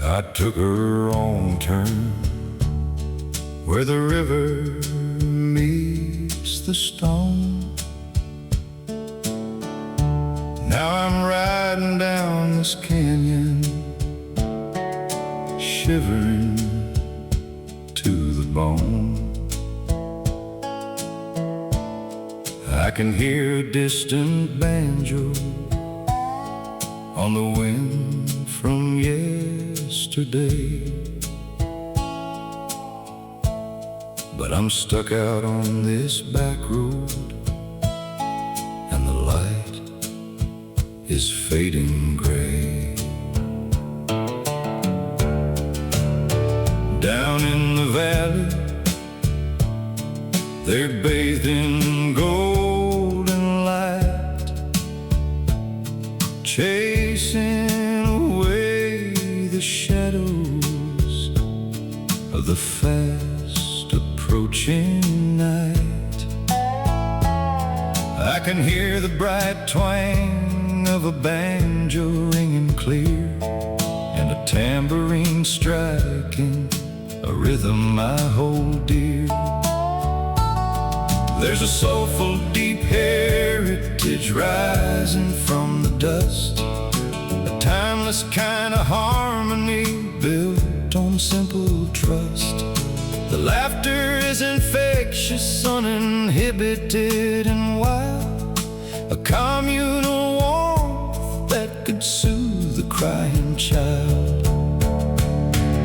I took a wrong turn where the river meets the stone. Now I'm riding down this canyon, shivering to the bone. I can hear a distant banjo on the wind from yesterday, but I'm stuck out on this back road, and the light is fading gray. Down in the valley, they're bathed in golden light, chasing away the shadows of the fast approaching night. I can hear the bright twang of a banjo ringing clear, and a tambourine striking a rhythm I hold dear. There's a soulful, deep heritage rising from the dust, a timeless kind of harmony built on simple trust. The laughter is infectious, uninhibited and wild, a communal warmth that could soothe the crying child.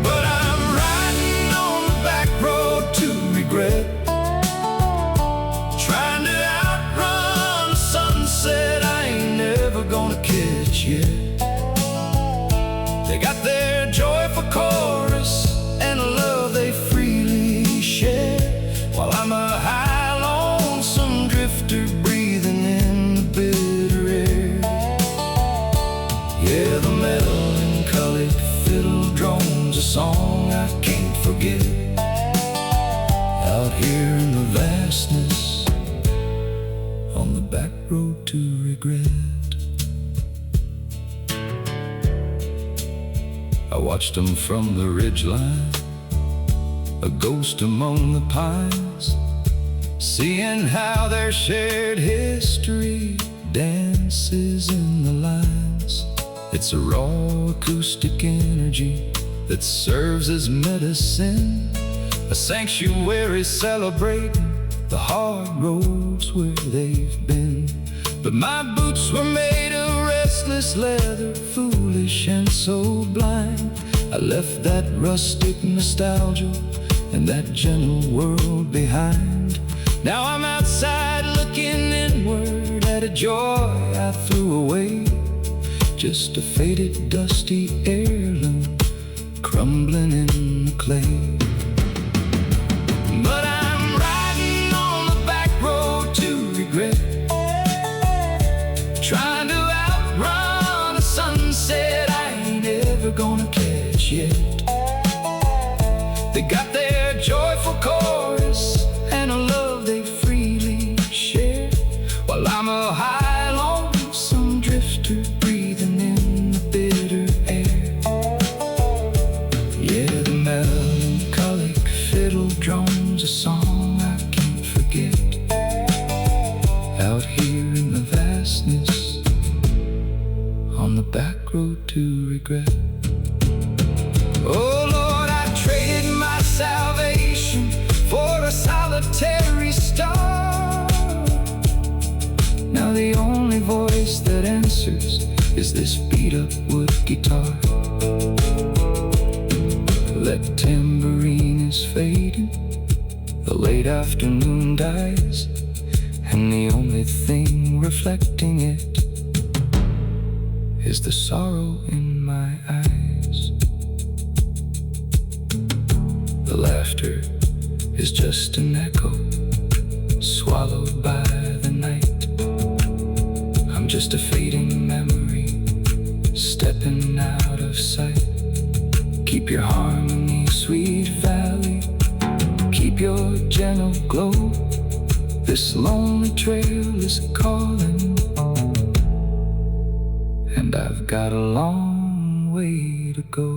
But I'm riding on the back road to regret, trying to outrun the sunset I ain't never gonna catch yet. They got their joyful chorus and a love they freely share, while I'm a high, lonesome drifter breathing in the bitter air. Yeah, the melancholic fiddle drones a song I can't forget, out here in the vastness, on the back road to regret. I watched them from the ridgeline, a ghost among the pines, seeing how their shared history dances in the lines. It's a raw acoustic energy that serves as medicine, a sanctuary celebrating the hard roads where they've been. But my boots were made of restless leather, foolish and so blind. I left that rustic nostalgia and that gentle world behind. Now I'm outside looking inward at a joy I threw away, just a faded, dusty heirloom crumbling in the clay. But I'm riding on the back road to regret, trying to outrun a sunset I ain't ever gonna catch yet. They got their joyful chorus and a love they freely share, while I'm a high, lonesome drifter breathing in the bitter air. Yeah, the melancholic fiddle drones a song I can't forget, out here in the vastness, on the back road to regret. Oh Lord, I traded my salvation for a solitary star. Now the only voice that answers is this beat-up wood guitar. That tambourine is fading, the late afternoon dies, and the only thing reflecting it is the sorrow in my eyes. The laughter is just an echo swallowed by the night. I'm just a fading memory stepping out of sight. Keep your harmony, sweet valley, keep your gentle glow. This lonely trail is calling, and I've got a long one way to go.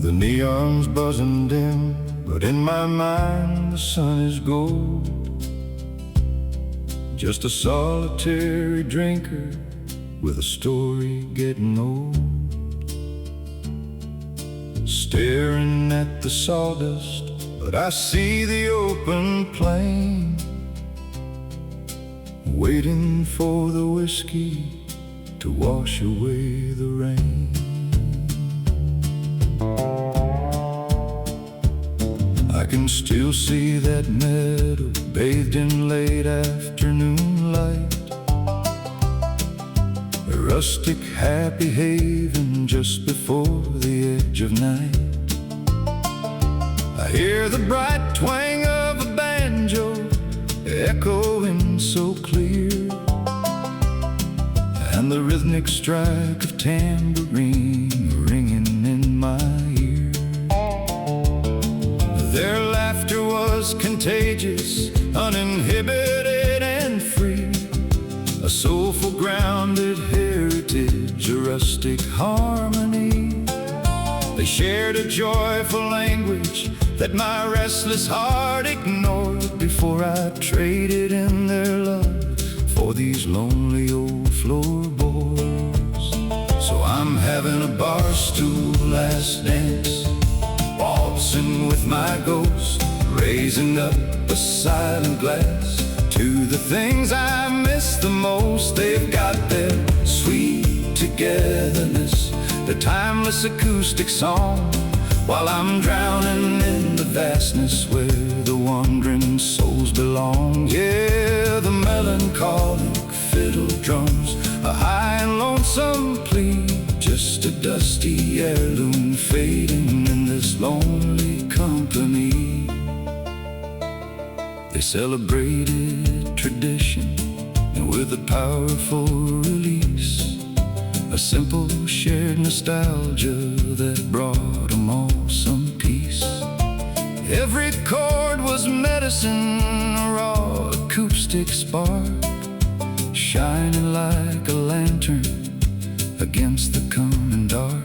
The neon's buzzing dim, but in my mind the sun is gold. Just a solitary drinker with a story getting old, staring at the sawdust, but I see the open plain, waiting for the whiskey to wash away the rain. I can still see that meadow bathed in late afternoon light, a rustic happy haven just before the edge of night. I hear the bright twang of a banjo echoing so clear, and the rhythmic strike of tambourine ringing in my ear. Their laughter was contagious, uninhibited and free, a soulful grounded heritage, a rustic harmony. They shared a joyful language that my restless heart ignored before I traded in their love for these lonely old floorboards. So I'm having a barstool last dance, waltzing with my ghost, raising up a silent glass to the things I miss the most. They've got their sweet togetherness, the timeless acoustic song, while I'm drowning in the vastness where the wandering souls belong. Yeah, the melancholic fiddle drums, a high and lonesome plea, just a dusty heirloom fading in this lonely company. They celebrated tradition, and with a powerful release, a simple shared nostalgia that brought them all some peace. Every chord was medicine, a raw acoustic spark, shining like a lantern against the coming dark.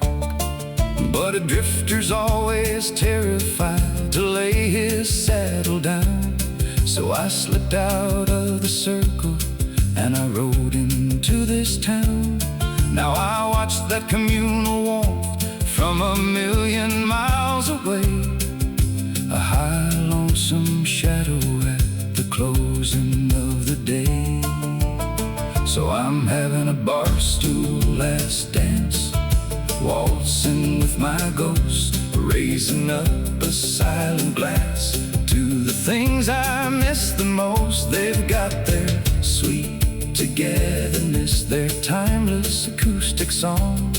But a drifter's always terrified to lay his saddle down, so I slipped out of the circle and I rode into this town. Now I watch that communal warmth from a million miles away, a high lonesome shadow at the closing of the day. So I'm having a barstool last dance, waltzing with my ghost, raising up a silent glass to the things I miss the most. They've got their sweet togetherness, their timeless acoustic song,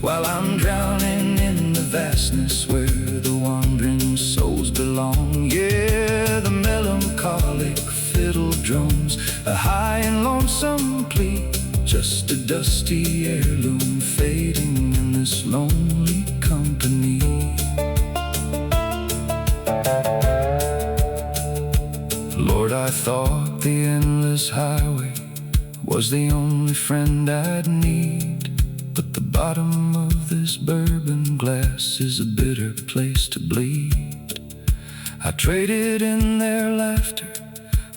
while I'm drowning in the vastness where the wandering souls belong. Yeah, the melancholic fiddle drums, a high and lonesome plea, just a dusty heirloom fading in this lonely company. Lord, I thought the endless highway was the only friend I'd need, but the bottom of this bourbon glass is a bitter place to bleed. I traded in their laughter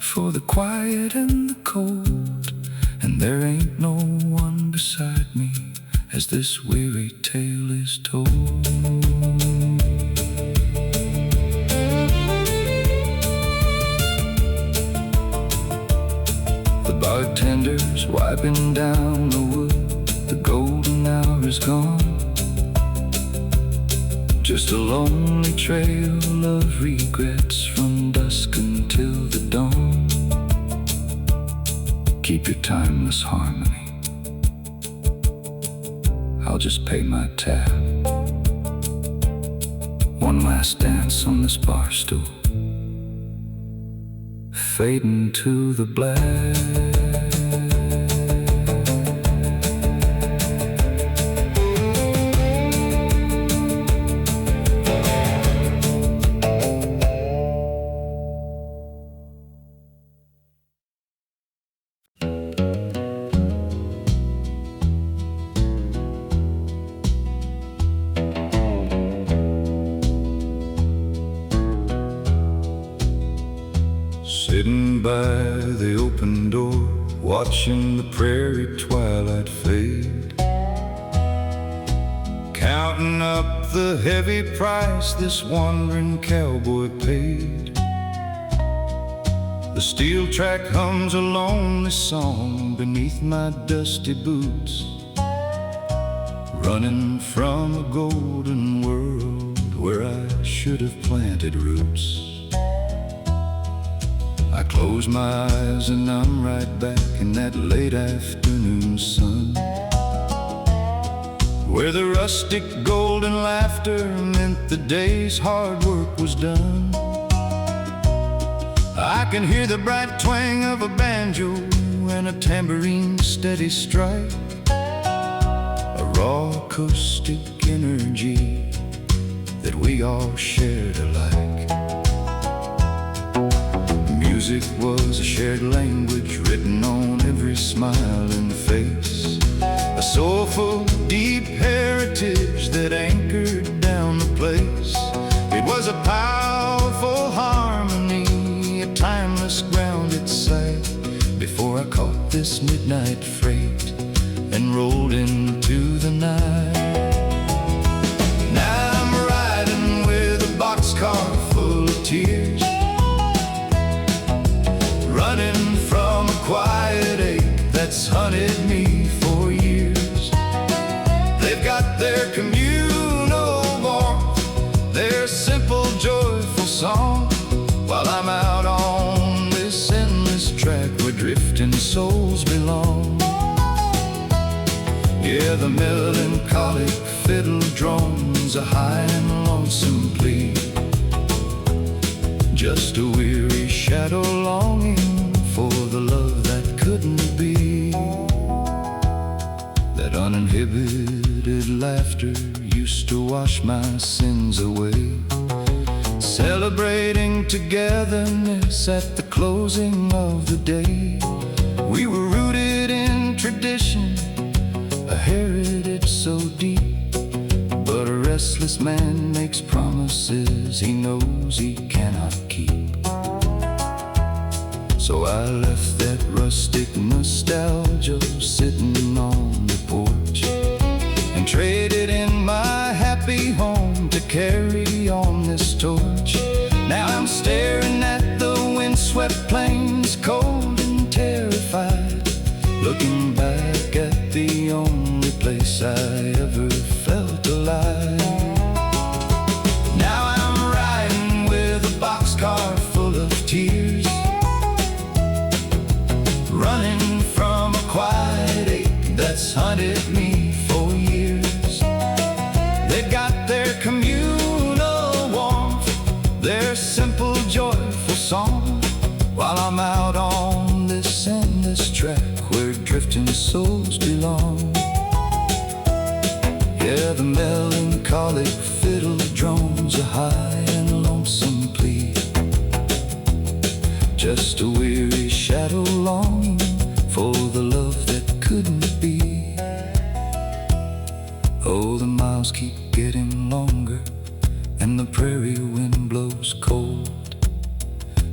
for the quiet and the cold, and there ain't no one beside me as this weary tale is told. Bartenders wiping down the wood, the golden hour is gone, just a lonely trail of regrets from dusk until the dawn. Keep your timeless harmony, I'll just pay my tab. one last dance on this bar stool, fading to the black. Sitting by the open door, watching the prairie twilight fade, counting up the heavy price this wandering cowboy paid. The steel track hums a lonely song beneath my dusty boots, running from a golden world where I should have planted roots. I close my eyes and I'm right back in that late afternoon sun, where the rustic golden laughter meant the day's hard work was done. I can hear the bright twang of a banjo and a tamborine's steady strike, a raw acoustic energy that we all shared alike. Music was a shared language written on every smiling face, a soulful, deep heritage that anchored down the place. It was a powerful harmony, a timeless grounded sight, before I caught this midnight freight and rolled into the night. Now I'm riding with a boxcar full of tears, running from a quiet ache that's hunted me for years. They've got their communal warmth, their simple, joyful song, while I'm out on this endless track where drifting souls belong. Yeah, the melancholic fiddle drones a high and lonesome plea, just a weary shadow longing for the love that couldn't be. That uninhibited laughter used to wash my sins away, celebrating togetherness at the closing of the day. We were rooted in tradition, a heritage so deep, but a restless man makes promises he knows he cannot keep. So I left that rustic nostalgia sitting on the porch, and traded in my happy home to carry on this torch. Now I'm staring at the windswept plains, cold and terrified, looking back at the only place I ever felt alive. Now I'm riding with a boxcar full of tears, running from a quiet ache that's hunted me for years. They've got their communal warmth, their simple, joyful song, while I'm out on this endless track where drifting souls belong. Yeah, the melancholic fiddle drones a high and lonesome plea, just a weary shadow longing for the love that couldn't be. Oh, the miles keep getting longer and the prairie wind blows cold.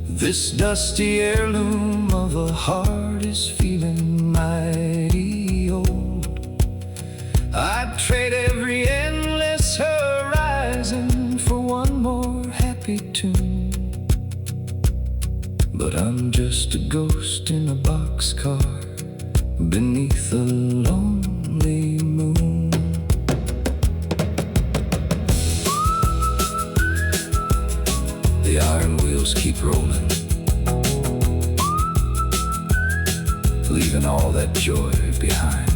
This dusty heirloom of a heart is feeling mighty old. I'd trade every endless horizon for one more happy tune, but I'm just a ghost in a boxcar beneath a lonely moon. The iron wheels keep rolling, leaving all that joy behind.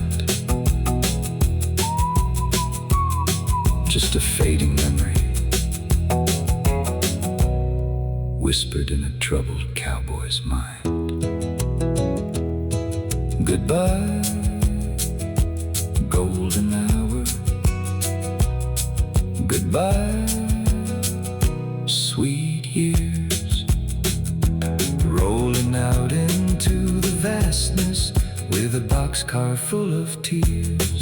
Just a fading memory whispered in a troubled cowboy's mind. Goodbye, golden hour. Goodbye, sweet years. Rolling out into the vastness with a boxcar full of tears.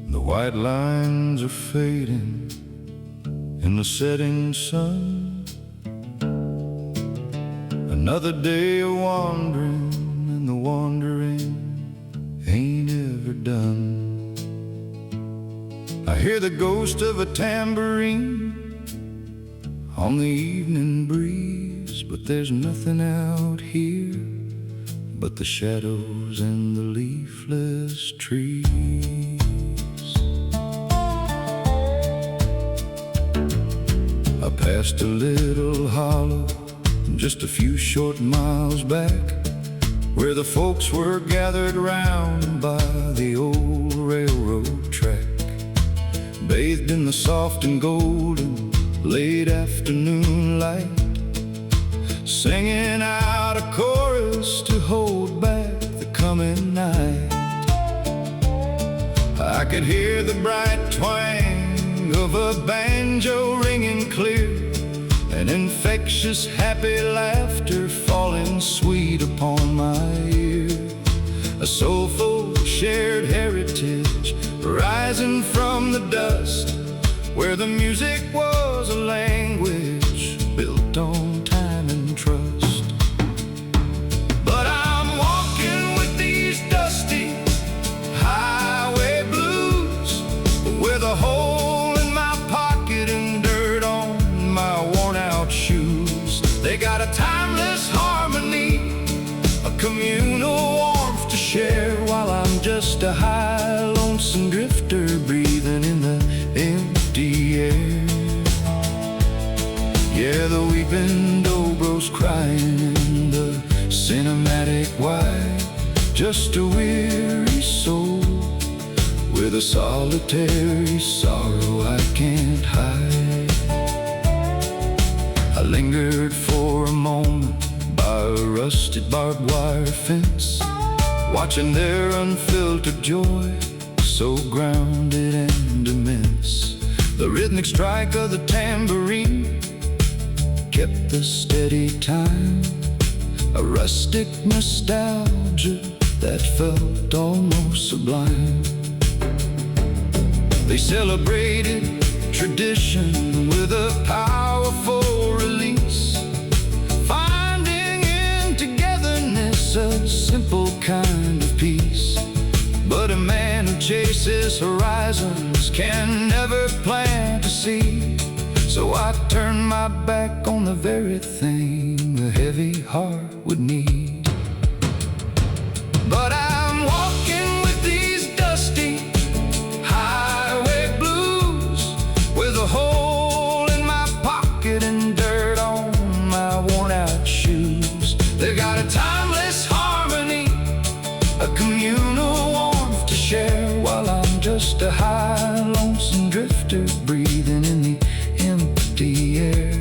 The white lines are fading in the setting sun. Another day of wandering, and the wandering ain't ever done. I hear the ghost of a tambourine on the evening breeze, but there's nothing out here but the shadows and the leafless trees. I passed a little hollow just a few short miles back, where the folks were gathered round by the old railroad track, bathed in the soft and golden late afternoon light, singing out a chorus to hold back the coming night. I could hear the bright twang of a banjo ringing clear, an infectious happy laughter falling sweet upon my ear, a soulful shared heritage rising from the dust, where the music was a language built on time and trust. But I'm walking with these dusty highway blues, with a hole in my pocket and dirt on my worn-out shoes. They got a timeless harmony, a communal warmth to share, while I'm just a high, lonesome drifter breathing in the empty air. Yeah, the weeping dobro's crying in the cinematic white, just a weary soul with a solitary sorrow I can't hide. I lingered for a moment by a rusted barbed wire fence, watching their unfiltered joy, so grounded and immense. The rhythmic strike of the tambourine kept the steady time, a rustic nostalgia that felt almost sublime. They celebrated tradition with a powerful release, finding in togetherness a simple kind of peace. But a man who chases horizons can never plant a seed, so I turned my back on the very thing a heavy heart would need. But I'm walking with these dusty highway blues, with a hole in my pocket and dirt on my worn-out shoes. They've got a timeless harmony, a communal warmth to share, while I'm just a high, lonesome drifter breathing in the empty air.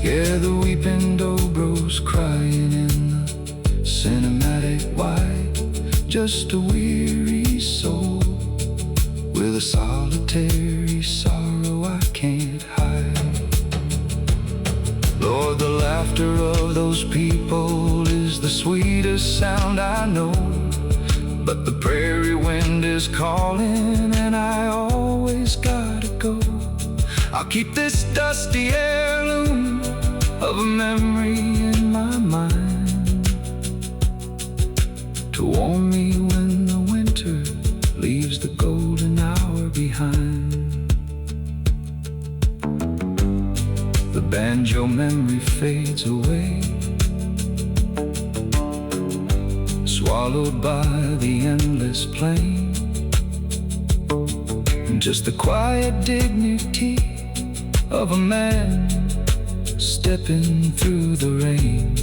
Yeah, the weeping dobro's crying in the cinematic white, just a weary soul with a solitary sorrow I can't hide. Lord, the laughter of those people is the sweetest sound I know, but the prairie wind is calling and I always gotta go. I'll keep this dusty heirloom of a memory in my mind to warm me when the winter leaves the golden hour behind. The banjo memory fades away, swallowed by the endless plain. just the quiet dignity of a man stepping through the rain,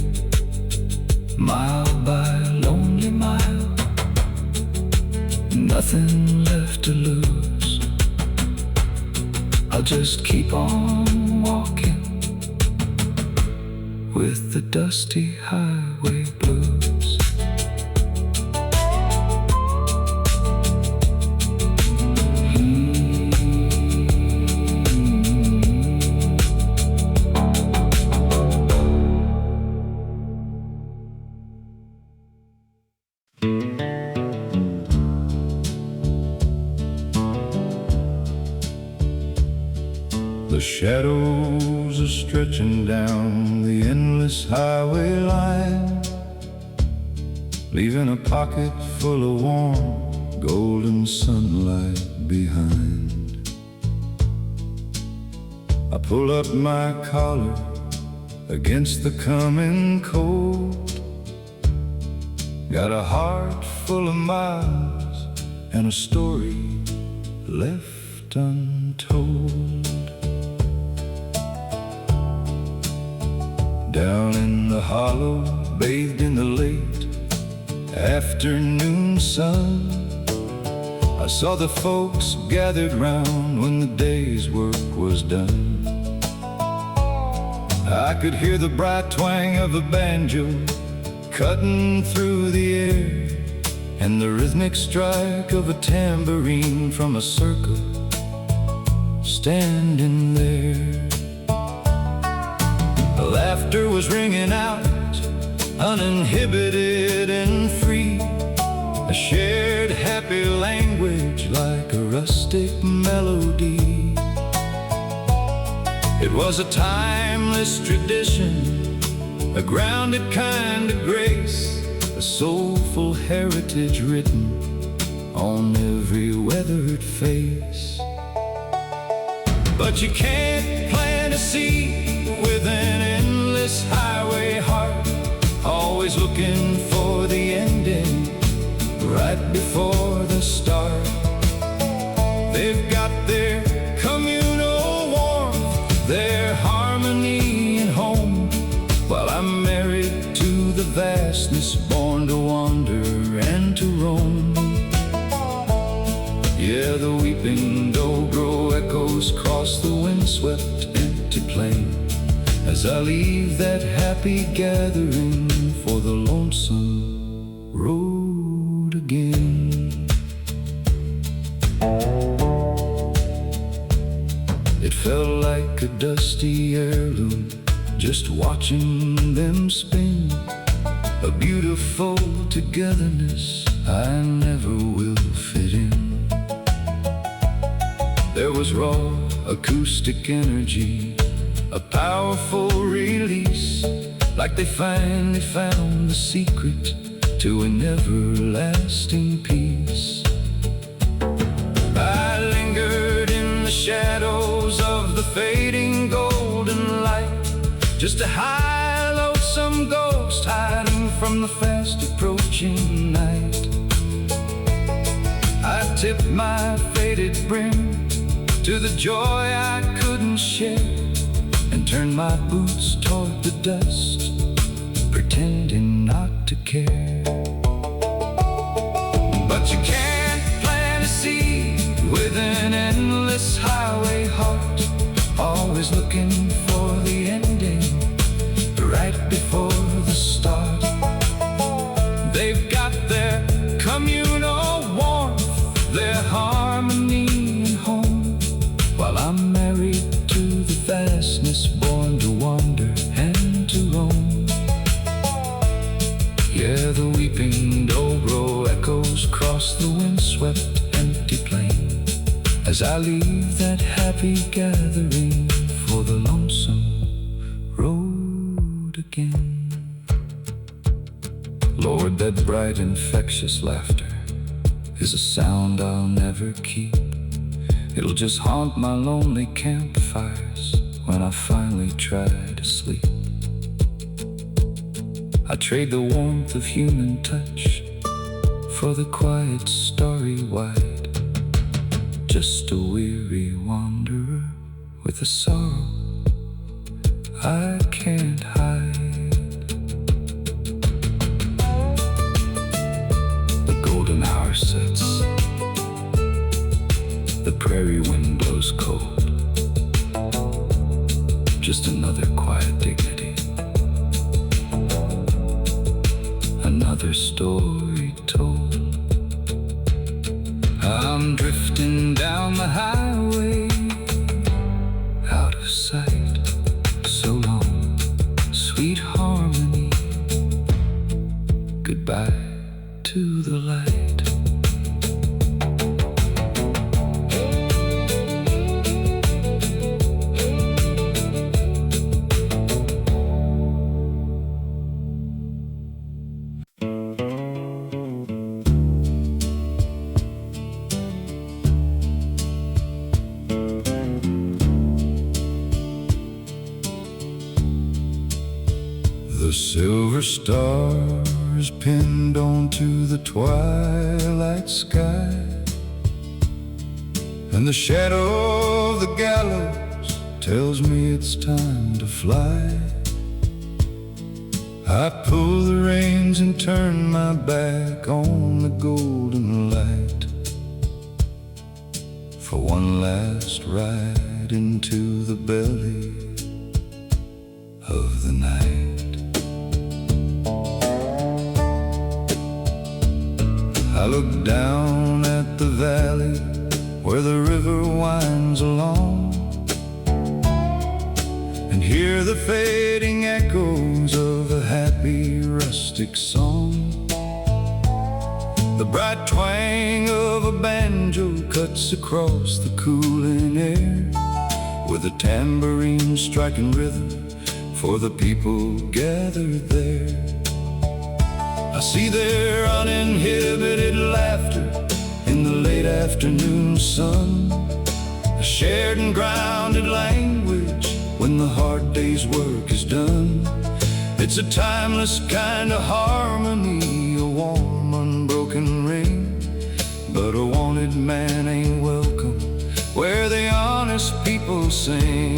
mile by lonely mile, nothing left to lose. I'll just keep on walking with the dusty highway blues. The shadows are stretching down the endless highway line, leaving a pocket full of warm, golden sunlight behind. I pull up my collar against the coming cold, got a heart full of miles and a story left untold. Down in the hollow, bathed in the late afternoon sun, I saw the folks gathered round when the day's work was done. I could hear the bright twang of a banjo cutting through the air, and the rhythmic strike of a tambourine from a circle standing there. Laughter was ringing out, uninhibited and free, a shared happy language like a rustic melody. It was a timeless tradition, a grounded kind of grace, a soulful heritage written on every weathered face. But you can't plant a seed with an endless highway heart, always looking for the ending right before the start. They've got their communal warmth, their harmony and home, while I'm married to the vastness, born to wander and to roam. Yeah, the weeping dobro echoes cross the windswept empty plain as I leave that happy gathering for the lonesome road again. It felt like a dusty heirloom, just watching them spin, a beautiful togetherness I never will fit in. There was raw acoustic energy, a powerful release, like they finally found the secret to an everlasting peace. I lingered in the shadows of the fading golden light, just a high lonesome ghost hiding from the fast approaching night. I tipped my faded brim to the joy I couldn't share, and turned my boots toward the dust, pretending not to care. But you can't plant a seed with an endless highway heart, always looking for the ending right before the start. They've got their communal warmth, their harmony and home, while I'm married to the vastness, born to wander and to roam. Yeah, the weeping dobro echoes cross the windswept empty plain as I leave that happy gathering for the lonesome road again. Lord, that bright infectious laughter is a sound I'll never keep. It'll just haunt my lonely campfires when I finally try to sleep. I trade the warmth of human touch for the quiet starry wide, just a weary wanderer with a sorrow I can't hide. The golden hour sets, the prairie wind blows cold, just another quiet dignity, another story told. I'm drifting down the highway, out of sight, so long, sweet harmony, goodbye to the light. The silver stars pinned onto the twilight sky, and the shadow of the gallows tells me it's time to fly. I pull the reins and turn my back on the golden light, for one last ride into the belly of the night. I look down at the valley where the river winds along, and hear the fading echoes of a happy rustic song. The bright twang of a banjo cuts across the cooling air, with a tambourine striking rhythm for the people gathered there. I see their uninhibited laughter in the late afternoon sun, a shared and grounded language when the hard day's work is done. It's a timeless kind of harmony, a warm, unbroken ring, but a wanted man ain't welcome where the honest people sing.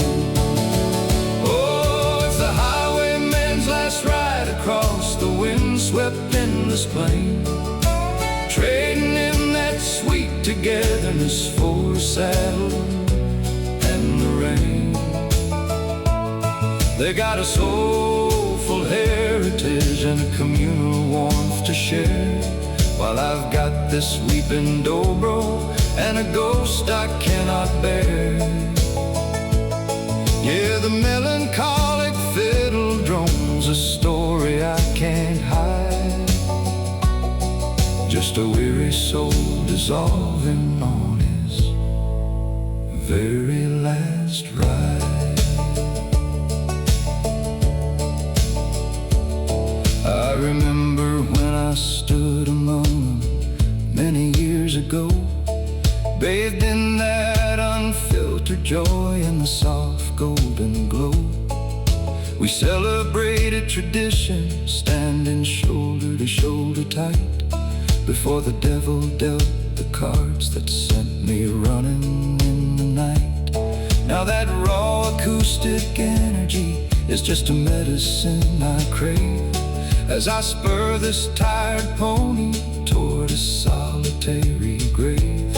Oh, it's the highwayman's last ride across the windswept endless plain, trading in that sweet togetherness for a saddle and the rain. They got a soulful heritage and a communal warmth to share, while I've got this weeping dobro and a ghost I cannot bear. Yeah, the melancholic fiddle drones a story I can't hide, just a weary soul dissolving on his very last ride. I remember when I stood among them many years ago, bathed in that unfiltered joy and the soft golden glow. We celebrated tradition, standing shoulder to shoulder tight, before the devil dealt the cards that sent me running in the night. Now that raw acoustic energy is just a medicine I crave, as I spur this tired pony toward a solitary grave.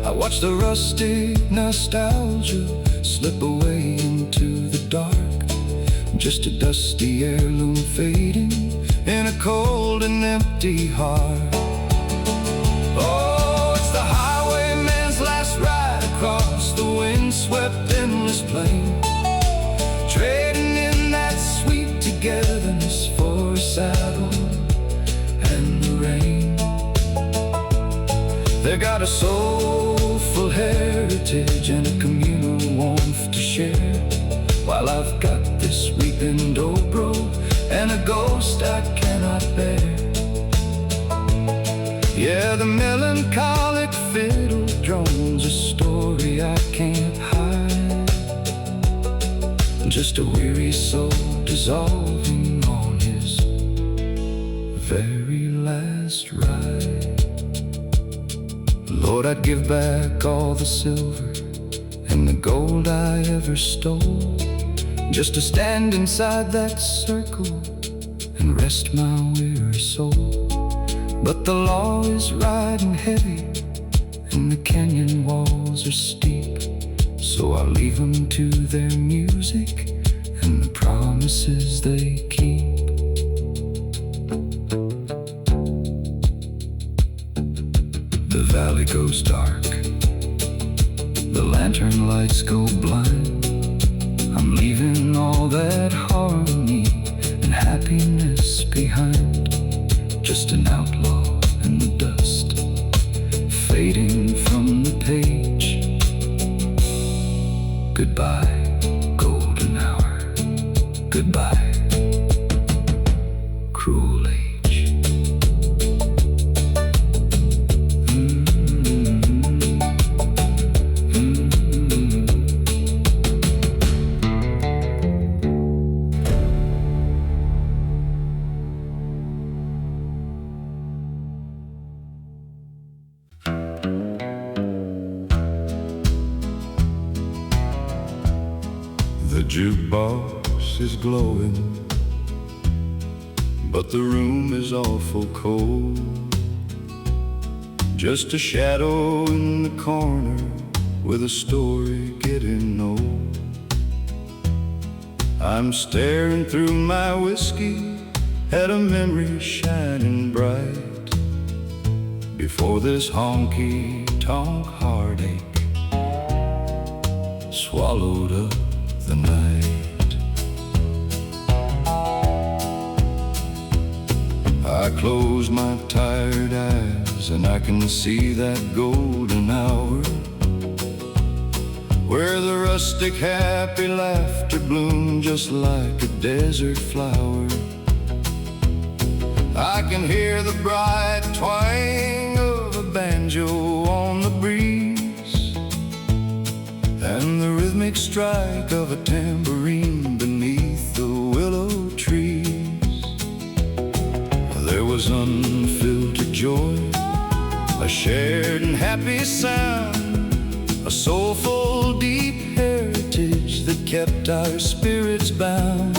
I watch the rustic nostalgia slip away into the dark, just a dusty heirloom fading in a cold and empty heart. Oh, it's the highwayman's last ride across the windswept endless plain, trading in that sweet togetherness for a saddle and the rain. They got a soulful heritage and a communal warmth to share, while I've got this weeping dobro and a ghost I cannot bear. Yeah, the melancholic fiddle drones a story I can't hide, just a weary soul dissolving on his very last ride. Lord, I'd give back all the silver and the gold I ever stole, just to stand inside that circle and rest my weary soul. But the law is riding heavy and the canyon walls are steep, so I'll leave them to their music and the promises they keep. The valley goes dark, the lantern lights go blind. I'm leaving all that harmony and happiness behind, just an outlaw in the dust, fading from the page. Goodbye, golden hour. Goodbye, cruel age. The jukebox is glowing, but the room is awful cold. Just a shadow in the corner with a story getting old. I'm staring through my whiskey at a memory shining bright before this honky tonk heartache swallowed up the night. I close my tired eyes and I can see that golden hour where the rustic happy laughter bloomed just like a desert flower. I can hear the bright twang of a banjo on the breeze and the rhythmic strike of a tambourine beneath the willow trees. There was unfiltered joy, a shared and happy sound, a soulful deep heritage that kept our spirits bound.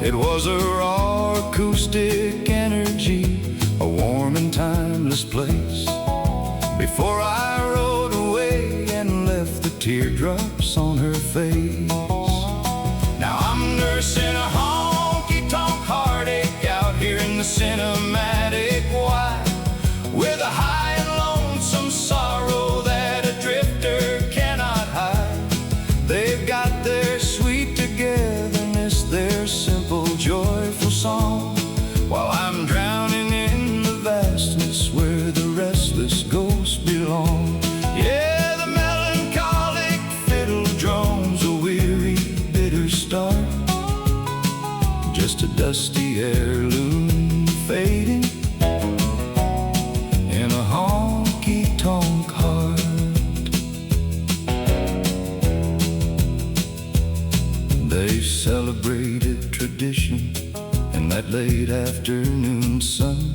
It was a raw acoustic energy, a warm and timeless place. Before I rode away and left the teardrops on her face. Now I'm nursing a honky tonk heartache out here in the cinematic white, with a high and lonesome sorrow that a drifter cannot hide. They've got their sweet togetherness, their simple joyful song, while I'm drowning in the vastness where the restless ghosts belong. Yeah, the melancholic fiddle drones a weary, bitter start, just a dusty heirloom fading in a honky tonk heart. They celebrated tradition in that late afternoon sun,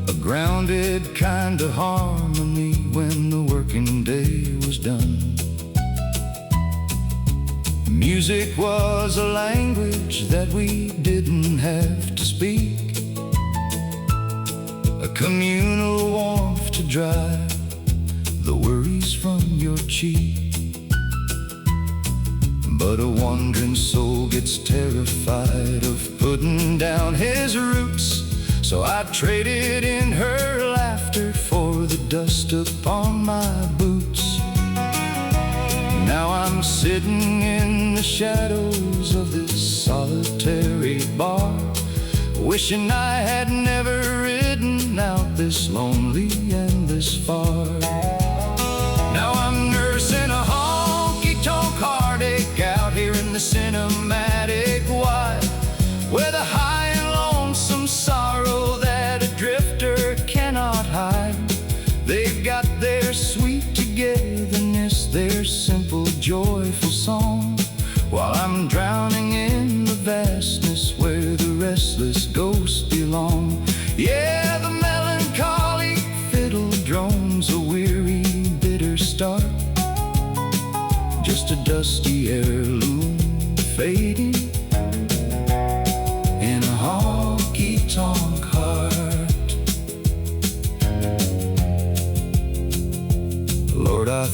a grounded kind of harmony when the working day was done. Music was a language that we didn't have to speak, a communal warmth to drive the worries from your cheek. But a wandering soul gets terrified of putting down his roots, so I traded in her laughter for the dust upon my boots. Now I'm sitting in the shadows of this solitary bar, wishing I had never ridden out this lonely and this far. Now I'm nursing a honky tonk heartache out here in the cinematic white, with a high and lonesome sorrow that a drifter cannot hide. They've got their sweet togetherness, their simple joyful song, while I'm drowning in the vastness where the restless ghosts belong. Yeah, the melancholy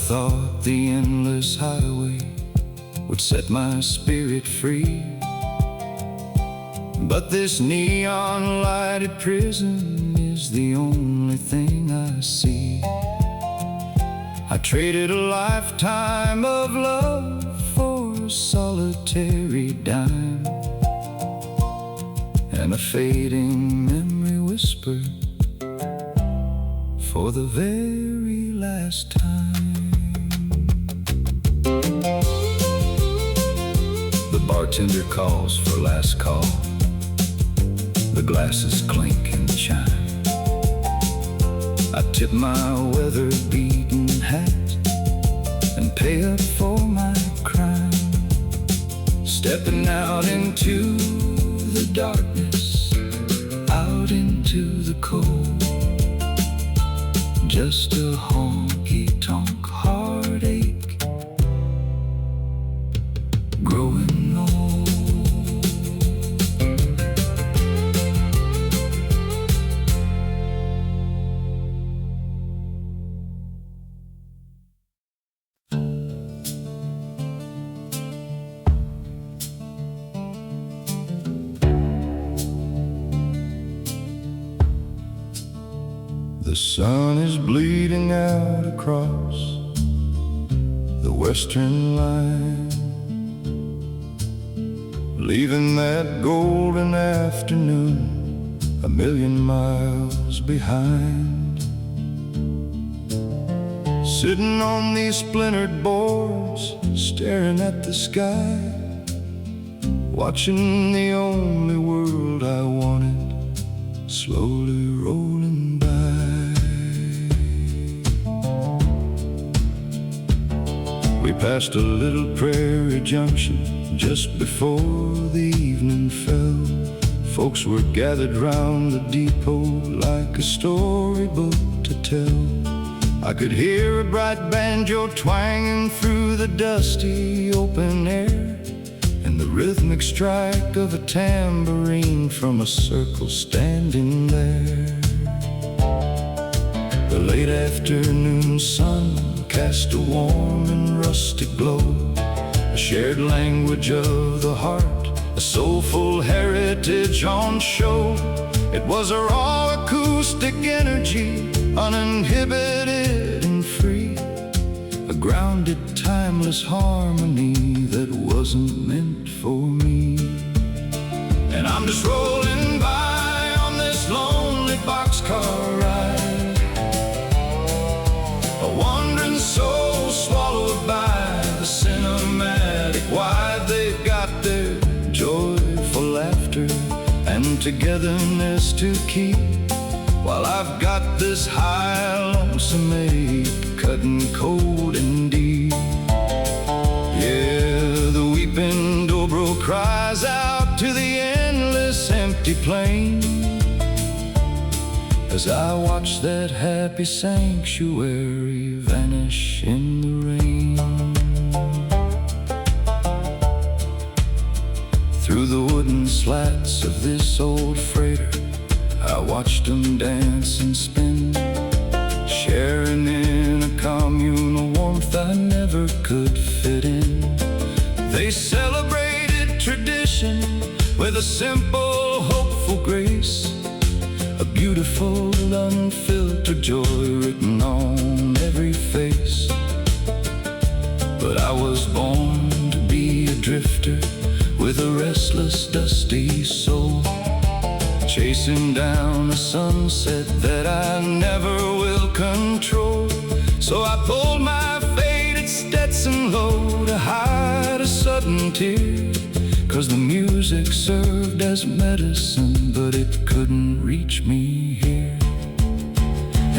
thought the endless highway would set my spirit free. But this neon-lighted prison is the only thing I see. I traded a lifetime of love for a solitary dime, and a fading memory whisper for the very last time. The bartender calls for last call. The glasses clink and chime. I tip my weather-beaten hat and pay up for my crime. Stepping out into the darkness, out into the cold. Just a honky-tonk heartache, growing old. The sun is bleeding out across the western line, leaving that golden afternoon a million miles behind. Sitting on these splintered boards, staring at the sky, watching the only world I wanted slowly rolling by. We passed a little prairie junction just before the evening fell. Folks were gathered round the depot like a storybook to tell. I could hear a bright banjo twanging through the dusty open air, and the rhythmic strike of a tambourine from a circle standing there. The late afternoon sun cast a warm and rustic glow, a shared language of the heart, a soulful heritage on show. It was a raw acoustic energy, uninhibited and free, a grounded, timeless harmony that wasn't meant for me. And I'm just rolling by on this lonely boxcar ride, a wandering soul swallowed by the cinematic wide. They've got their joyful laughter and togetherness to keep, while I've got this high lonesome ache cutting cold and deep. Yeah, the weeping dobro cries out to the endless empty plain as I watch that happy sanctuary vanish in the rain. Through the wooden slats of this old freighter, I watched them dance and spin, sharing in a communal warmth I never could fit in. They celebrated tradition with a simple, hopeful grace, a beautiful, unfiltered joy written on every face. But I was born to be a drifter with a restless, dusty soul, chasing down a sunset that I never will control. So I pulled my faded Stetson low to hide a sudden tear, 'cause the music served as medicine, but it couldn't reach me here.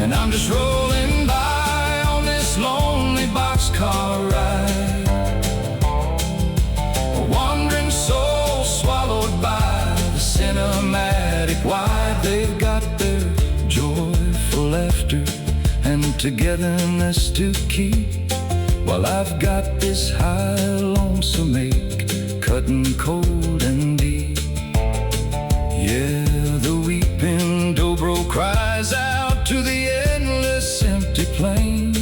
And I'm just rolling by on this lonely boxcar ride, a wandering soul swallowed by the cinematic wide. They've got their joyful laughter and togetherness to keep, while I've got this high lonesome ache cutting cold and deep. Yeah, the weeping dobro cries out to the endless empty plain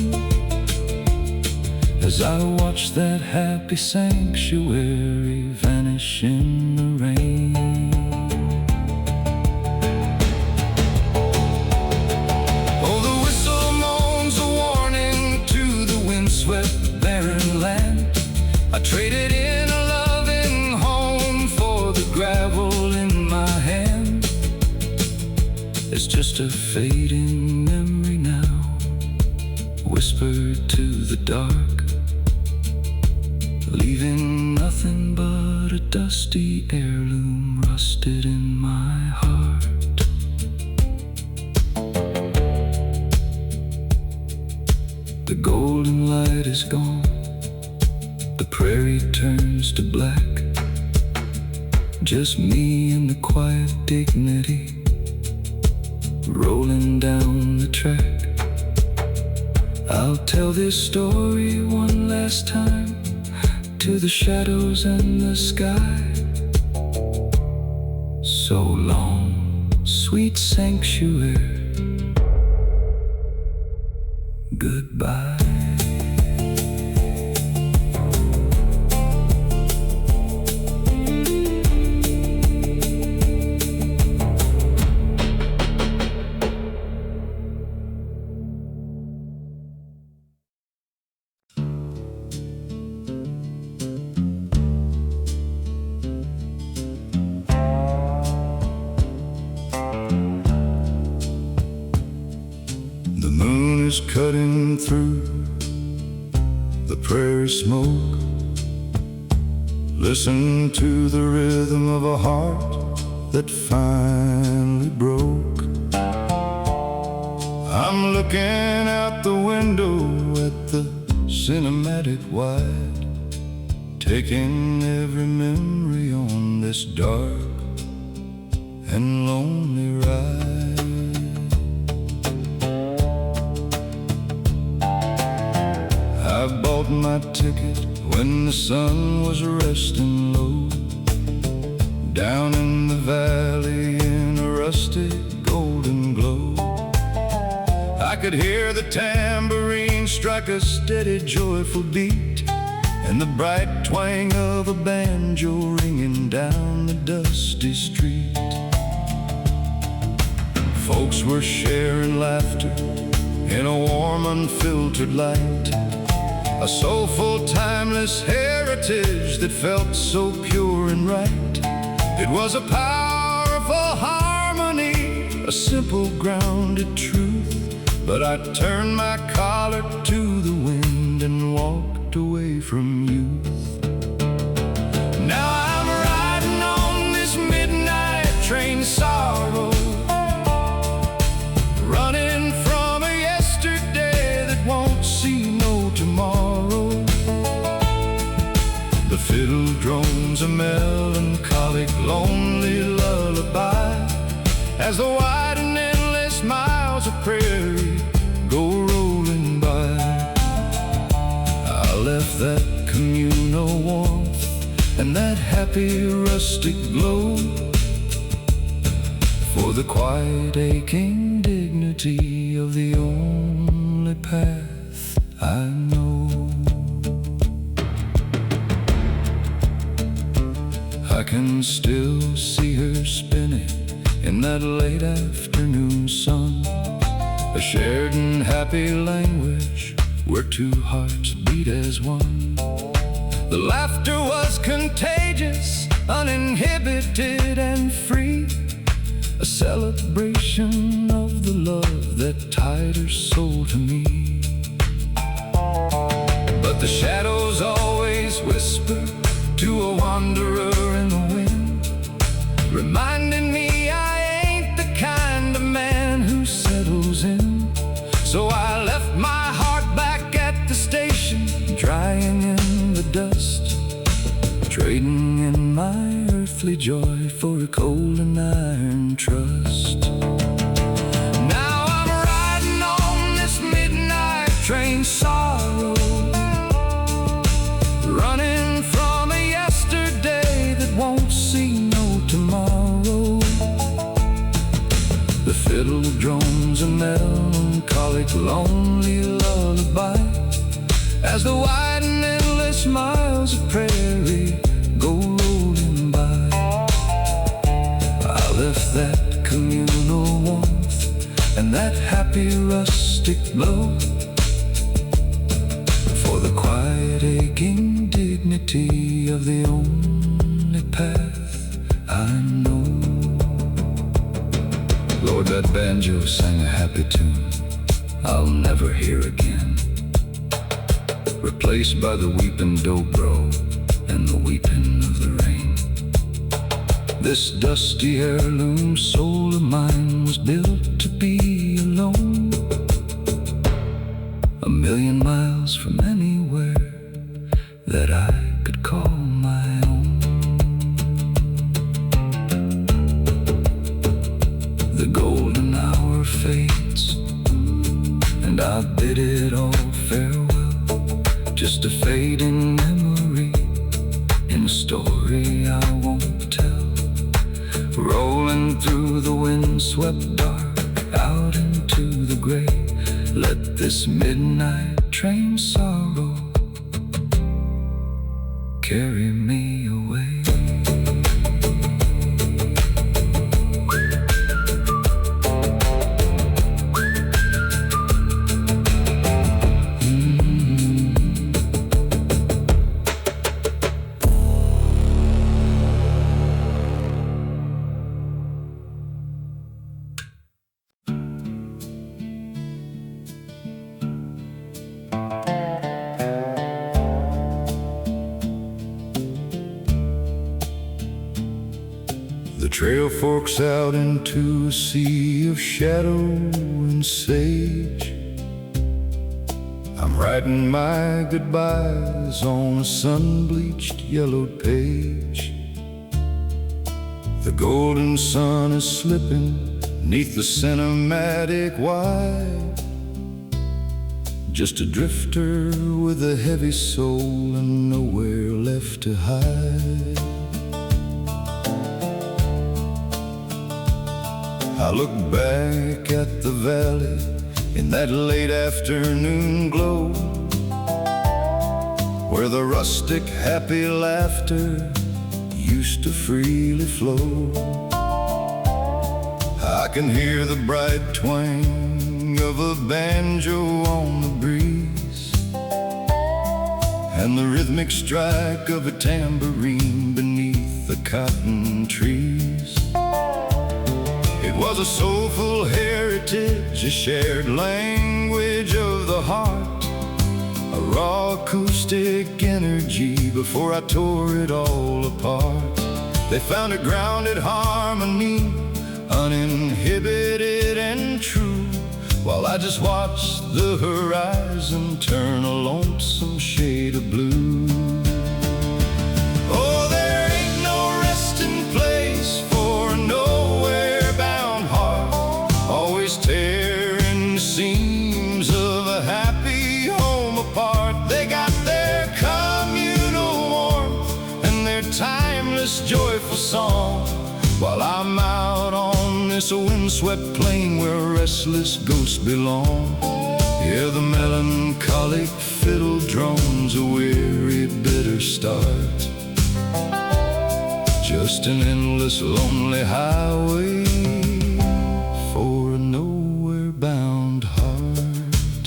as I watch that happy sanctuary vanish in the rain. Oh, the whistle moans a warning to the windswept barren land. I traded in a loving home for the gravel in my hand. It's just a fading memory now, whispered to the dark, leaving nothing but a dusty heirloom rusted in my heart. The golden light is gone, the prairie turns to black. Just me and the quiet dignity rolling down the track. I'll tell this story one last time to the shadows and the sky. So long, sweet sanctuary, goodbye. Cutting through the prairie smoke, listen to the rhythm of a heart that finally broke. I'm looking out the window at the cinematic wide, taking every memory on this dark and lonely ride. I bought my ticket when the sun was resting low, down in the valley in a rusty golden glow. I could hear the tambourine strike a steady joyful beat, and the bright twang of a banjo ringing down the dusty street. Folks were sharing laughter in a warm unfiltered light, a soulful, timeless heritage that felt so pure and right. It was a powerful harmony, a simple, grounded truth. But I turned my collar to the wind and walked away from youth. Now I'm riding on this midnight train sorrow, running from a yesterday that won't see no tomorrow. The fiddle drones a melancholic, lonely lullaby as the wide and endless miles of prairie go rolling by. I left that communal warmth and that happy rustic glow for the quiet aching dignity of the only path I know. I can still see her spinning in that late afternoon sun, a shared and happy language where two hearts beat as one. The laughter was contagious, uninhibited and free, a celebration of the love that tied her soul to me. But the shadows always whisper to a wanderer in the wind, reminding me I ain't the kind of man who settles in. So I left my heart back at the station, drying in the dust, trading in my earthly joy for a cold and iron trust. Now I'm riding on this midnight train sorrow, running from a yesterday that won't see no tomorrow. The fiddle drones a melancholic, lonely lullaby as the wide endless miles of prairie go rolling by. I left that communal warmth and that happy rustic glow for the quiet aching dignity of the only path I know. Lord, that banjo sang a happy tune I'll never hear again, replaced by the weeping dobro and the weeping of the rain. This dusty heirloom soul of mine was built to be alone, 1,000,000 miles from anywhere that I could call my own. The golden hour fades, and I bid it all farewell, just a fading memory in a story I won't tell, rolling through the windswept dark out into the gray. Let this midnight train sorrow carry me away. The trail forks out into a sea of shadow and sage. I'm writing my goodbyes on a sun-bleached yellowed page. The golden sun is slipping neath the cinematic wide, just a drifter with a heavy soul and nowhere left to hide. I look back at the valley in that late afternoon glow, where the rustic happy laughter used to freely flow. I can hear the bright twang of a banjo on the breeze, and the rhythmic strike of a tambourine beneath the cotton trees. It was a soulful heritage, a shared language of the heart, a raw acoustic energy before I tore it all apart. They found a grounded harmony, uninhibited and true, while I just watched the horizon turn a lonesome shade of blue. Oh, there ain't no resting place for a nowhere-bound heart, always tearing the seams of a happy home apart. They got their communal warmth and their timeless joyful song, while I'm out on this windswept plain where restless ghosts belong. Yeah, the melancholic fiddle drums a weary, bitter start, just an endless, lonely highway for a nowhere-bound heart.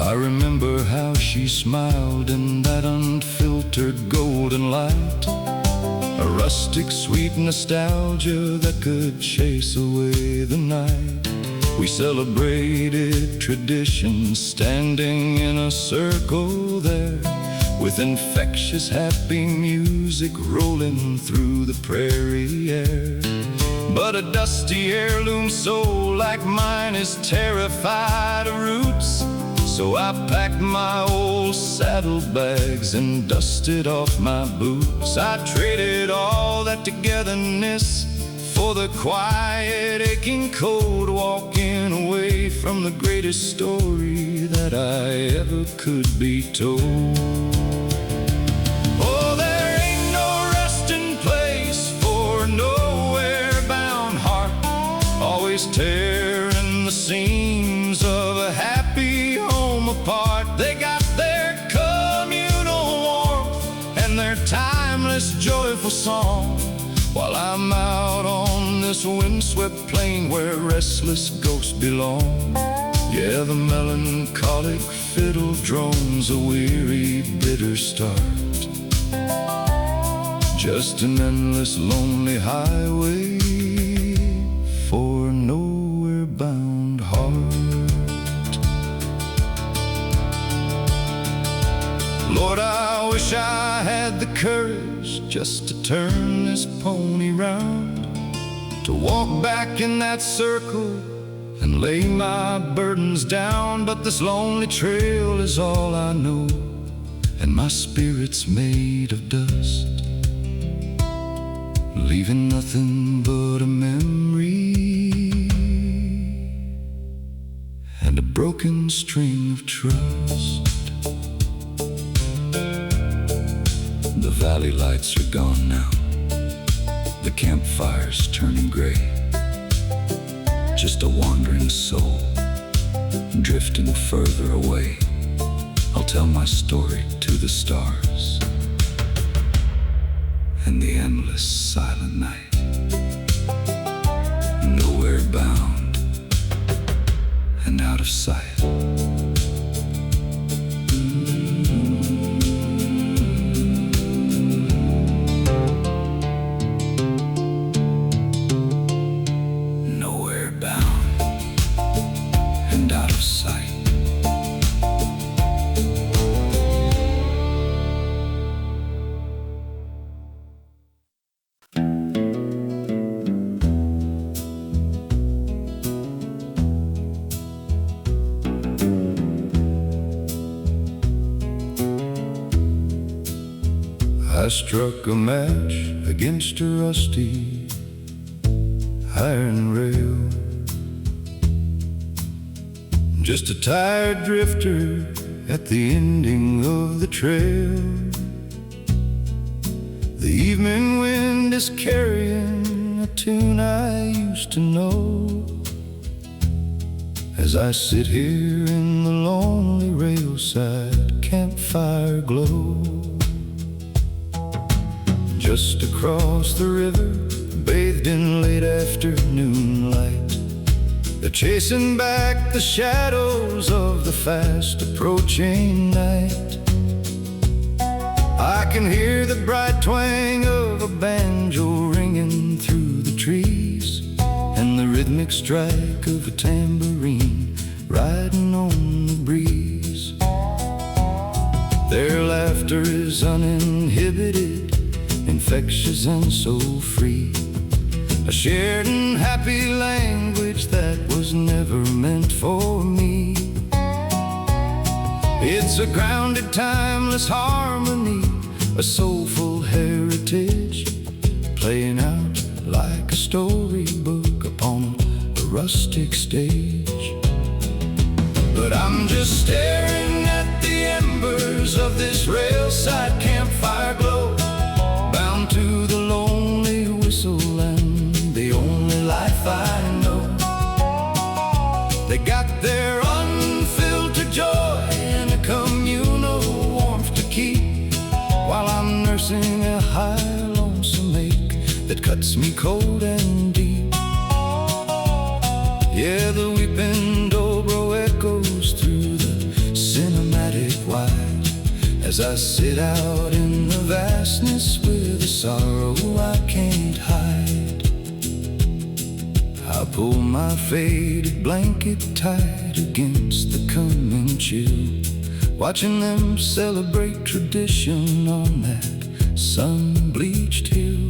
I remember how she smiled in that unfiltered golden light, a rustic sweet nostalgia that could chase away the night. We celebrated traditions, standing in a circle there, with infectious happy music rolling through the prairie air. But a dusty heirloom soul like mine is terrified of roots, so I packed my old saddlebags and dusted off my boots. I traded all that togetherness for the quiet, aching cold, walking away from the greatest story that I ever could be told. Oh, there ain't no resting place for a nowhere-bound heart, always tearing the seams of a happy home timeless, joyful song, while I'm out on this windswept plain where restless ghosts belong. Yeah, the melancholic fiddle drones a weary, bitter start. Just an endless, lonely highway for a nowhere-bound heart. Lord, I wish I had the courage just to turn this pony round, to walk back in that circle and lay my burdens down. But this lonely trail is all I know, and my spirit's made of dust, leaving nothing but a memory and a broken string of trust. The valley lights are gone now, the campfire's turning gray. Just a wandering soul, drifting further away. I'll tell my story to the stars and the endless silent night. Nowhere bound and out of sight. Nowhere bound and out of sight. I struck a match against a rusty iron rail, just a tired drifter at the ending of the trail. The evening wind is carrying a tune I used to know, as I sit here in the lonely railside campfire glow. Just across the river, bathed in late afternoon light, they're chasing back the shadows of the fast approaching night. I can hear the bright twang of a banjo ringing through the trees, and the rhythmic strike of a tambourine riding on the breeze. Their laughter is uninhibited, infectious and so free, a shared and happy language that was never meant for me. It's a grounded, timeless harmony, a soulful heritage, playing out like a storybook upon a rustic stage. But I'm just staring at the embers of this railside campfire glow, bound to the lonely whistle and the only life I know. They got their unfiltered joy and a communal warmth to keep, while I'm nursing a high lonesome ache that cuts me cold and deep. Yeah, the weeping dobro echoes through the cinematic wide, as I sit out in the vastness with a sorrow I can't hide. I pull my faded blanket tight against the coming chill, watching them celebrate tradition on that sun-bleached hill.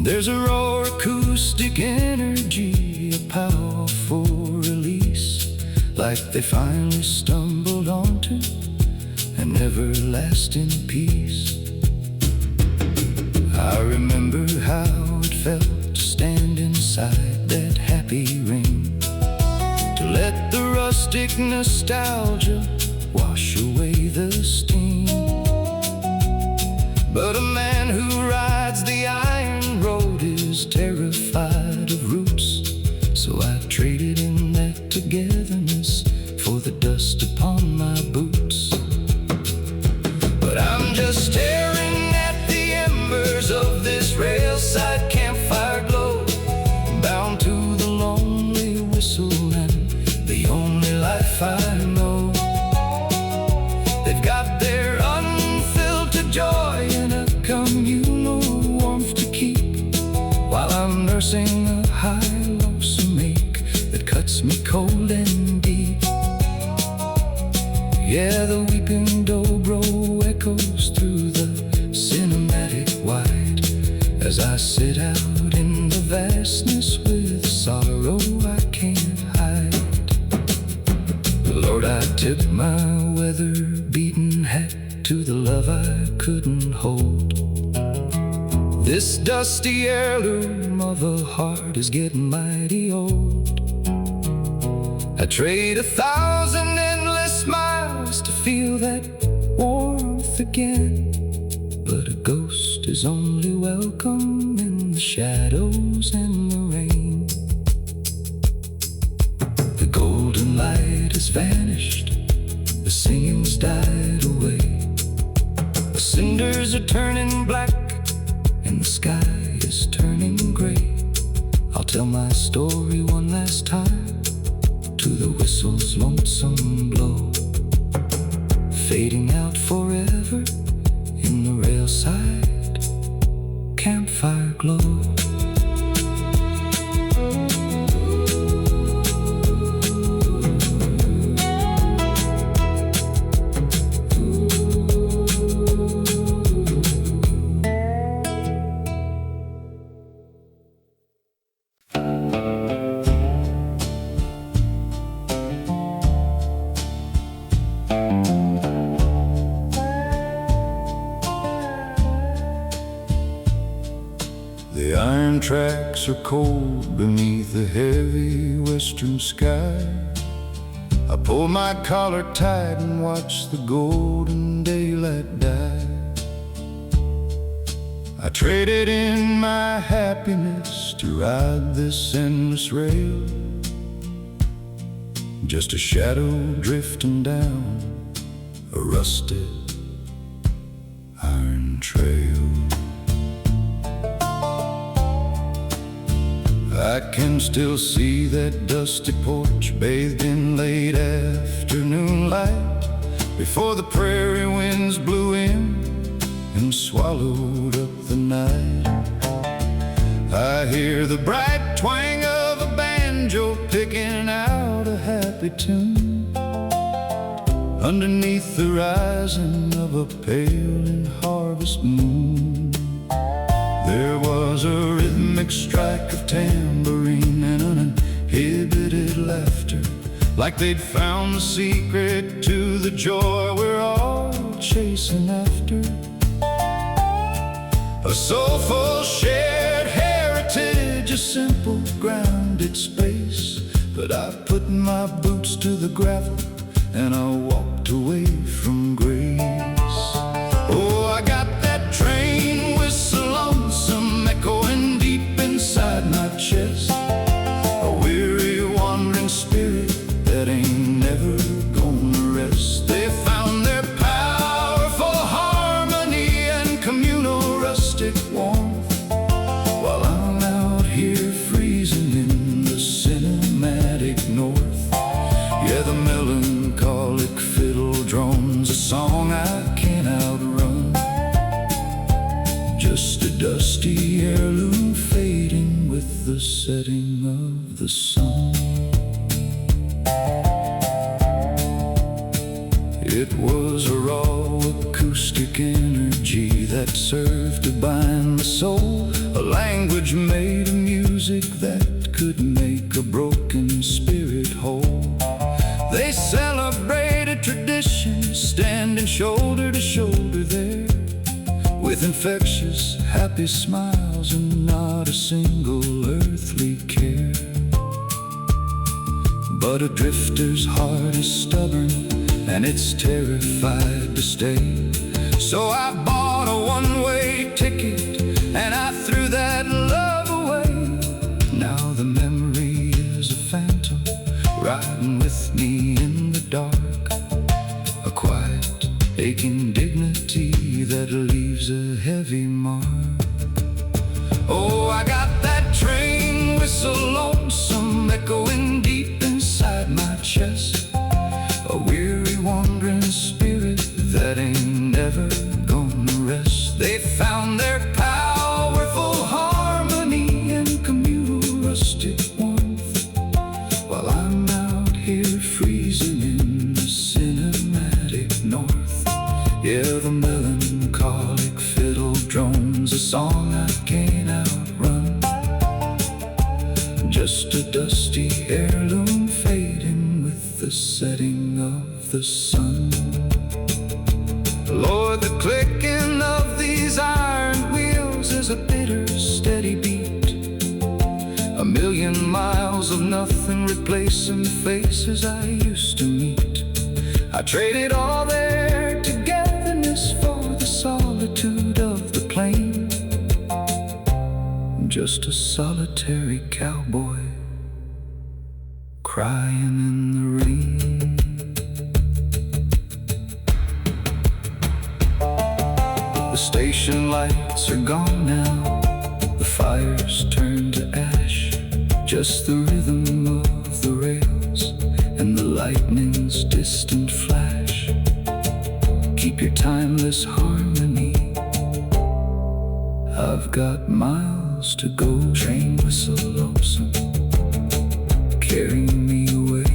There's a raw acoustic energy, a powerful release, like they finally stumbled onto an everlasting peace. I remember how it felt to stand inside that happy ring, to let the rustic nostalgia wash away the steam. But a man who rides the iron road is terrified of roots, so I traded in that togetherness for the dust upon my boots. But I'm just couldn't hold. This dusty heirloom of a heart is getting mighty old. I trade 1,000 endless miles to feel that warmth again, but a ghost is only welcome in the shadows and the rain. The golden light has vanished, the singing's died away. The cinders are turning black and the sky is turning gray. I'll tell my story one last time to the whistle's lonesome blow, fading out forever in the Railside campfire glow. The iron tracks are cold beneath the heavy western sky. I pull my collar tight and watch the golden daylight die. I traded in my happiness to ride this endless rail, just a shadow drifting down a rusted iron trail. I can still see that dusty porch bathed in late afternoon light, before the prairie winds blew in and swallowed up the night. I hear the bright twang of a banjo picking out a happy tune underneath the rising of a pale and harvest moon. There was a rhythmic strike of tambourine and uninhibited laughter, like they'd found the secret to the joy we're all chasing after. A soulful shared heritage, a simple grounded space. But I put my boots to the gravel and I walked away from grace. Oh, I got that train whistle lonesome echoing deep inside my chest, a weary wandering spirit that ain't never gonna rest. They found their powerful harmony and communal rustic warmth, while I'm out here freezing in the cinematic north. Yeah, the melancholic fiddle drones a song I can't outrun, just a dusty heirloom fading with the setting of the sun. It was a raw acoustic energy that served to bind the soul, a language made of music that could make a broken spirit whole. They celebrated tradition, standing shoulder to shoulder there, with infectious, happy smiles and not a single earthly care. But a drifter's heart is stubborn and it's terrified to stay. So I bought a one-way ticket and I threw that love away. Now the memory is a phantom riding with me in the dark, a quiet, aching dignity that leaves a heavy mark. Oh, I got that train whistle lonesome echoing deep inside my chest, a weary wandering spirit that ain't never gonna rest. They found their powerful harmony and communal rustic warmth, while I'm out here freezing in the cinematic north. Yeah, the melancholic fiddle drones a song I can't outrun, just a dusty heirloom fading with the setting of the sun. Lord, the clicking was a bitter, steady beat. A million miles of nothing replacing the faces I used to meet. I traded all their togetherness for the solitude of the plain. Just a solitary cowboy crying in the rain. The station lights are gone now, the fires turned to ash. Just the rhythm of the rails and the lightning's distant flash keep your timeless harmony. I've got miles to go, train whistle lonesome, carrying me away.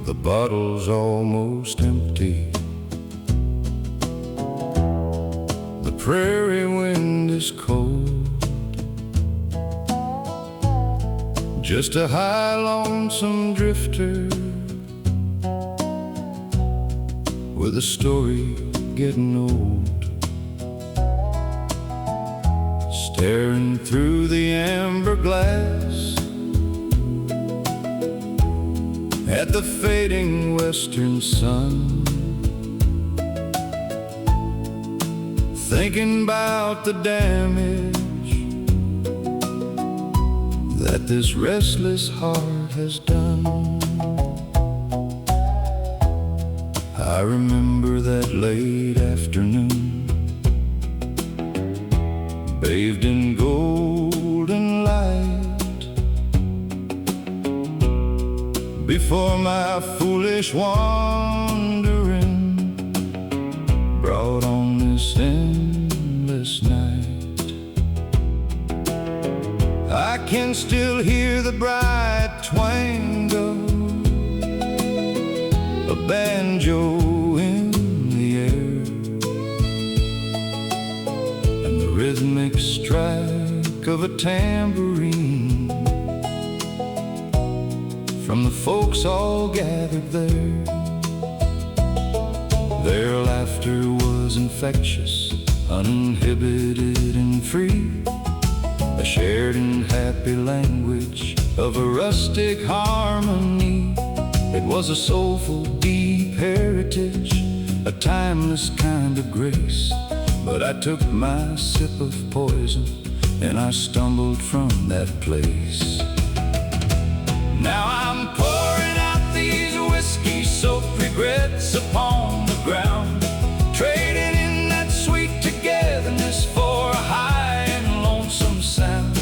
The bottle's almost empty. The prairie wind is cold. Just a high lonesome drifter with a story getting old, staring through the amber glass at the fading western sun, thinking about the damage that this restless heart has done. I remember that late afternoon, bathed in golden light, before my foolish wandering brought on this endless night. I can still hear the bright twang of a banjo in the air, and the rhythmic strike of a tambourine from the folks all gathered there. Their laughter was infectious, uninhibited and free, a shared and happy language of a rustic harmony. It was a soulful, deep heritage, a timeless kind of grace. But I took my sip of poison and I stumbled from that place. Now I'm pouring out these whiskey-soaked regrets upon the ground, trading in that sweet togetherness for a high and lonesome sound.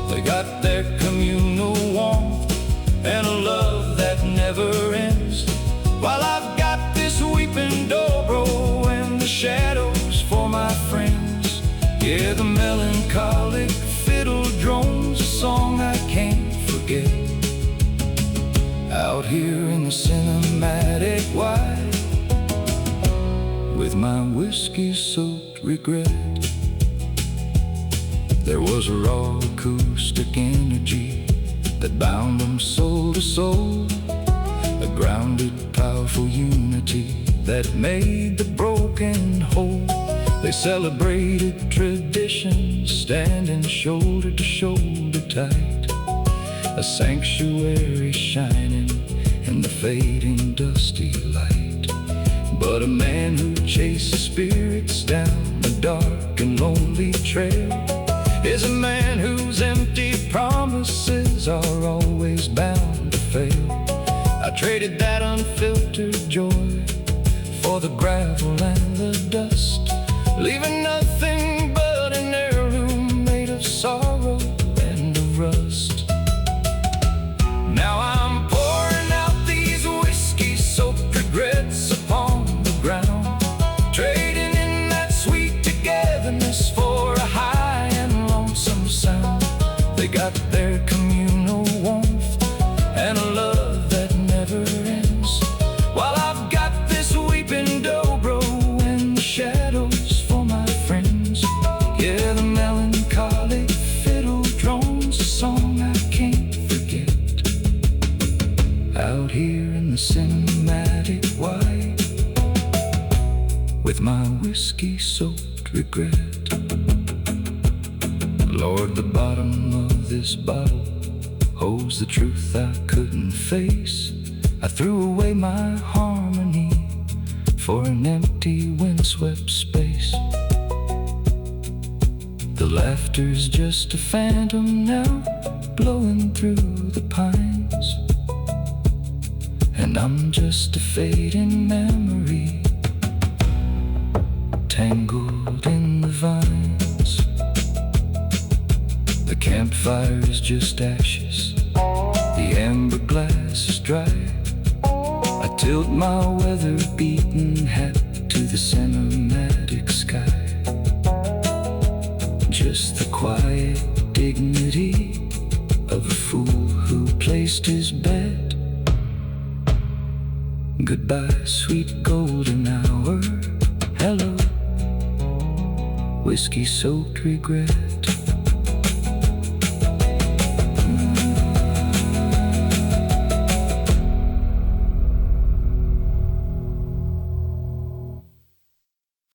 They got their communal warmth and a love that never ends, while I've got this weeping dobro and the shadows for my friends. Yeah, the melancholic fiddle drones a song I can't forget, out here in the cinematic white, with my whiskey-soaked regret. There was a raw acoustic energy that bound them soul to soul, a grounded, powerful unity that made the broken whole. They celebrated tradition, standing shoulder to shoulder tight, a sanctuary shining in the fading dusty light. But a man who chases spirits down a dark and lonely trail is a man whose empty promises are always bound to fail. I traded that unfiltered joy for the gravel and the dust, leaving nothing but an heirloom made of sorrow and of rust. Now I'm pouring out these whiskey-soaked regrets upon the ground, trading in that sweet togetherness for a high and lonesome sound. They got their communal warmth and a love that never ends, out here in the cinematic white, with my whiskey-soaked regret. Lord, the bottom of this bottle holds the truth I couldn't face. I threw away my harmony for an empty windswept space. The laughter's just a phantom now, blowing through the pines, and I'm just a fading memory, tangled in the vines. The campfire is just ashes, the amber glass is dry. I tilt my weather-beaten hat to the cinematic sky. Just the quiet dignity of a fool who placed his bet. Goodbye, sweet golden hour. Hello, whiskey-soaked regret.